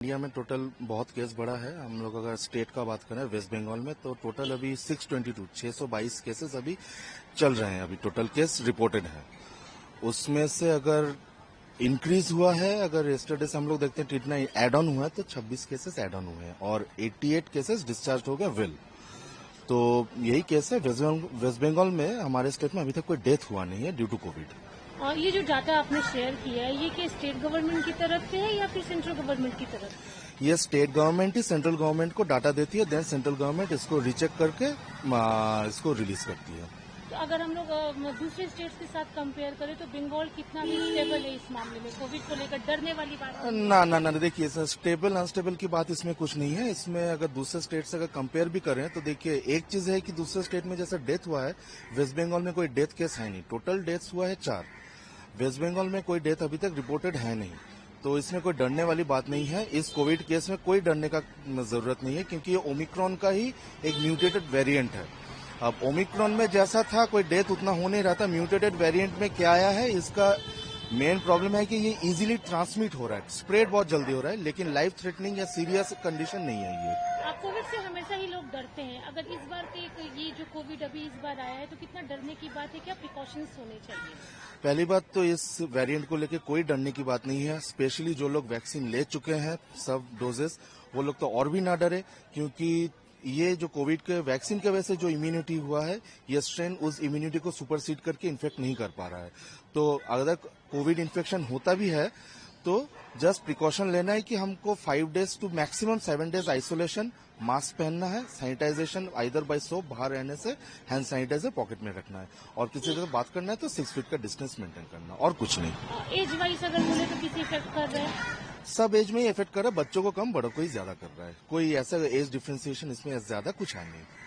India में total बहुत case बढ़ा है। हम लोग अगर स्टेट का बात करें वेस्ट बंगाल में तो टोटल अभी 622 केसेस अभी चल रहे हैं। अभी टोटल केस रिपोर्टेड है। उसमें से अगर इंक्रीज हुआ है, अगर यस्टरडे से हम लोग देखते हैं कितना एड ऑन हुआ है तो 26 केसेस एड ऑन हुए हैं और 88 केसेस डिस्चार्ज हो गए वेल। तो यही केस है। वेस्ट बंगाल में हमारे स्टेट में अभी तक कोई डेथ हुआ नहीं है ड्यू टू कोविड। और ये जो डाटा आपने शेयर किया है ये कि स्टेट गवर्नमेंट की तरफ से है या फिर सेंट्रल गवर्नमेंट की तरफ से? ये स्टेट गवर्नमेंट ही सेंट्रल गवर्नमेंट को डाटा देती है, देन सेंट्रल गवर्नमेंट इसको रिचेक करके इसको रिलीज करती है। तो अगर हम लोग दूसरे स्टेट्स के साथ कंपेयर करें तो बंगाल कितना भी स्टेबल है इस मामले में? कोविड को लेकर डरने वाली बात ना देखिए सर, स्टेबल अनस्टेबल की बात इसमें कुछ नहीं है। इसमें अगर दूसरे स्टेट से अगर कंपेयर भी करें तो देखिए एक चीज है कि दूसरे स्टेट में जैसे डेथ हुआ है, वेस्ट बंगाल में कोई डेथ केस है नहीं। टोटल डेथ्स हुआ है 4। वेस्ट बंगाल में कोई डेथ अभी तक रिपोर्टेड है नहीं, तो इसमें कोई डरने वाली बात नहीं है। इस कोविड केस में कोई डरने का जरूरत नहीं है क्योंकि ये ओमिक्रॉन का ही एक म्यूटेटेड वेरिएंट है। अब ओमिक्रॉन में जैसा था कोई डेथ उतना हो नहीं रहा था। म्यूटेटेड वेरिएंट में क्या आया है, इसका मेन प्रॉब्लम है कि ये इजीली ट्रांसमिट हो रहा है, स्प्रेड बहुत जल्दी हो रहा है, लेकिन लाइफ थ्रेटनिंग या सीरियस कंडीशन नहीं है ये। कोविड से हमेशा ही लोग डरते हैं। अगर इस बार के ये जो कोविड अभी इस बार आया है तो कितना डरने की बात है? क्या प्रिकॉशंस होने चाहिए? पहली बात तो इस वेरिएंट को लेकर कोई डरने की बात नहीं है। स्पेशली जो लोग वैक्सीन ले चुके हैं सब डोजेस, वो लोग तो और भी ना डरे, क्योंकि ये जो कोविड के वैक्सीन की वजह से जो इम्यूनिटी हुआ है, ये स्ट्रेन उस इम्यूनिटी को सुपरसीड करके इन्फेक्ट नहीं कर पा रहा है। तो अगर कोविड इन्फेक्शन होता भी है तो जस्ट प्रिकॉशन लेना है कि हमको 5 days to maximum 7 days isolation, mask पहनना है, सैनिटाइजेशन आइदर बाय सोप, बाहर रहने से हैंड सैनिटाइजर पॉकेट में रखना है, और किसी से बात करना है तो 6 फीट का डिस्टेंस मेंटेन करना, और कुछ नहीं। एज वाइज अगर बोले तो किसी इफेक्ट कर रहे हैं? सब एज में ही इफेक्ट कर रहा है, बच्चों को कम, बड़ों को ही ज्यादा कर रहा है। कोई ऐसा एज डिफ्रेंसिएशन इसमें ज्यादा कुछ है नहीं।